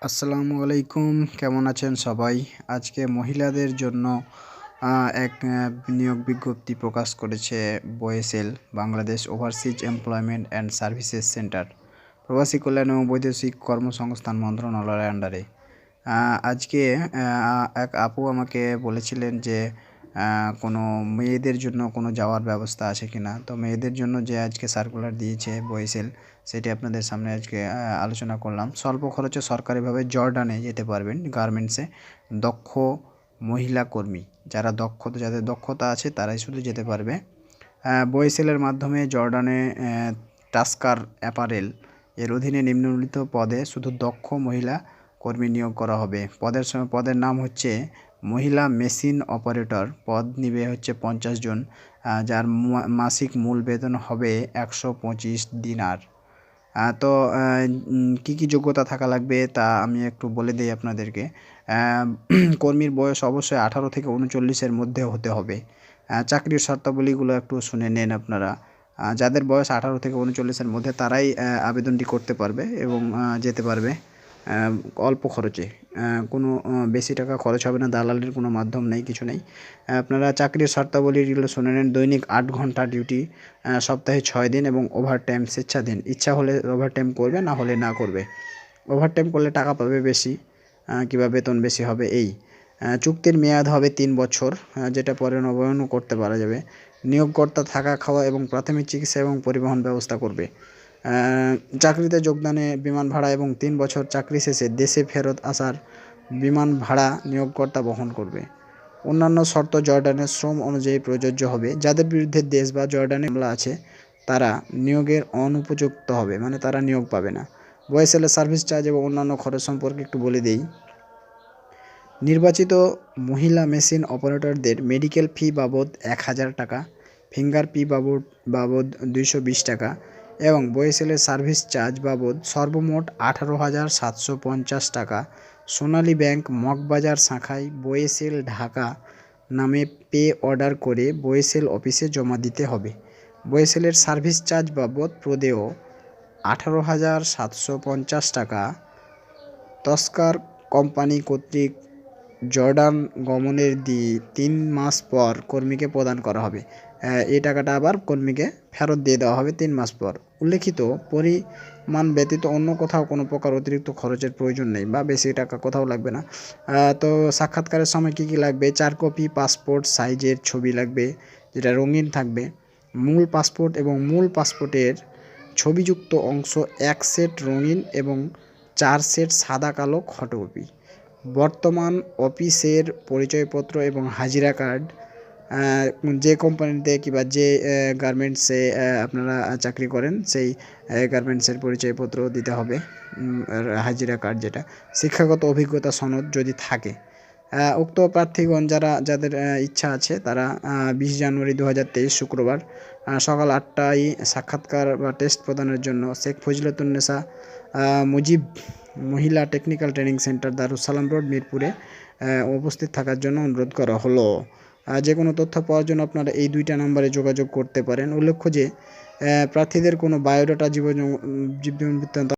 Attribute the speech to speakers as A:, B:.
A: আসসালামু আলাইকুম, কেমন আছেন সবাই? আজকে মহিলাদের জন্য এক নিয়োগ বিজ্ঞপ্তি প্রকাশ করেছে BOESL, Bangladesh overseas employment and services centre, প্রবাসী কল্যাণ এবং বৈদেশিক কর্মসংস্থান মন্ত্রণালয়ের আন্ডারে। আজকে এক আপু আমাকে বলেছিলেন যে কোনো মেয়েদের জন্য কোনো যাওয়ার ব্যবস্থা আছে কিনা। তো মেয়েদের জন্য যে আজকে সার্কুলার দিয়েছে বয়েসেল, সেটি আপনাদের সামনে আজকে আলোচনা করলাম। স্বল্প খরচে সরকারিভাবে জর্ডানে যেতে পারবেন গার্মেন্টসে দক্ষ মহিলা কর্মী। যাদের দক্ষতা আছে তারাই শুধু যেতে পারবে। বয়েসেলের মাধ্যমে জর্ডানে টাস্কার অ্যাপারেল এর অধীনে নিম্নলিখিত পদে শুধু দক্ষ মহিলা কর্মী নিয়োগ করা হবে। পদের নাম হচ্ছে মহিলা মেশিন অপারেটর। পদ নিবে হচ্ছে 50 জন, যার মাসিক মূল বেতন হবে 125 দিনার। তো কী যোগ্যতা থাকা লাগবে তা আমি একটু বলে দিই আপনাদেরকে। কর্মীর বয়স অবশ্যই 18 থেকে 39-এর মধ্যে হতে হবে। চাকরির শর্তাবলীগুলো একটু শুনে নেন আপনারা। যাদের বয়স 18 থেকে 39-এর মধ্যে তারাই আবেদনটি করতে পারবে এবং যেতে পারবে অল্প খরচে। কোনো বেশি টাকা খরচ হবে না, দালালের কোনো মাধ্যম নেই, কিছু নেই। আপনারা চাকরির শর্তাবলীগুলো শুনে নেন। দৈনিক 8 ঘন্টা ডিউটি, সপ্তাহে 6 দিন এবং ওভারটাইম স্বেচ্ছাধীন। ইচ্ছা হলে ওভারটাইম করবে, না হলে না করবে। ওভারটাইম করলে টাকা পাবে বেশি, কিংবা বেতন বেশি হবে এই। চুক্তির মেয়াদ হবে 3 বছর, যেটা পরে নবায়নও করতে পারা যাবে। নিয়োগকর্তা থাকা, খাওয়া এবং প্রাথমিক চিকিৎসা এবং পরিবহন ব্যবস্থা করবে। চাকরিতে যোগদানে বিমান ভাড়া এবং 3 বছর চাকরি শেষে দেশে ফেরত আসার বিমান ভাড়া নিয়োগকর্তা বহন করবে। অন্যান্য শর্ত জর্ডানের শ্রম অনুযায়ী প্রযোজ্য হবে। যাদের বিরুদ্ধে দেশ বা জর্ডানে মামলা আছে তারা নিয়োগের অনুপযুক্ত হবে, মানে তারা নিয়োগ পাবে না। বয়েসেলের সার্ভিস চার্জ এবং অন্যান্য খরচ সম্পর্কে একটু বলে দিই। নির্বাচিত মহিলা মেশিন অপারেটরদের মেডিকেল ফি বাবদ 1000 টাকা, ফিঙ্গার ফি বাবদ 220 টাকা এবং বয়েসেলের সার্ভিস চার্জ বাবদ সর্বমোট 18,750 টাকা সোনালী ব্যাংক মগবাজার শাখায় বয়েসেল ঢাকা নামে পে অর্ডার করে বয়েসেল অফিসে জমা দিতে হবে। বয়েসেলের সার্ভিস চার্জ বাবদ প্রদেয় 18,750 টাকা তস্কার কোম্পানি কর্তৃক জর্ডান গমনের 3 মাস পর কর্মীকে প্রদান করা হবে। এই টাকাটা আবার কর্মীকে ফেরত দিয়ে দেওয়া হবে 3 মাস পর। উল্লেখিত পরিমাণ ব্যতীত অন্য কোথাও কোনো প্রকার অতিরিক্ত খরচের প্রয়োজন নেই বা বেশি টাকা কোথাও লাগবে না। তো সাক্ষাৎকারের সময় কী লাগবে? 4 কপি পাসপোর্ট সাইজের ছবি লাগবে, যেটা রঙিন থাকবে। মূল পাসপোর্ট এবং মূল পাসপোর্টের ছবিযুক্ত অংশ 1 সেট রঙিন এবং 4 সেট সাদা কালো ফটোকপি। বর্তমান অফিসের পরিচয়পত্র এবং হাজিরা কার্ড। যে কোম্পানিতে কিংবা যে গার্মেন্টসে আপনারা চাকরি করেন সেই গার্মেন্টসের পরিচয়পত্র দিতে হবে, হাজিরা কার্ড যেটা। শিক্ষাগত অভিজ্ঞতা সনদ যদি থাকে। উক্ত প্রার্থীগণ যাদের ইচ্ছা আছে তারা 20 জানুয়ারি 2023 শুক্রবার সকাল 8টায় সাক্ষাৎকার বা টেস্ট প্রদানের জন্য শেখ ফজিলাতুন্নেসা মুজিব মহিলা technical training centre, Darussalam road, মিরপুরে উপস্থিত থাকার জন্য অনুরোধ করা হলো। যে কোনো তথ্য পাওয়ার জন্য আপনারা এই 2টা নম্বরে যোগাযোগ করতে পারেন। উল্লেখ্য যে প্রার্থীদের কোনো বায়োডাটা জীবন বৃত্তান্ত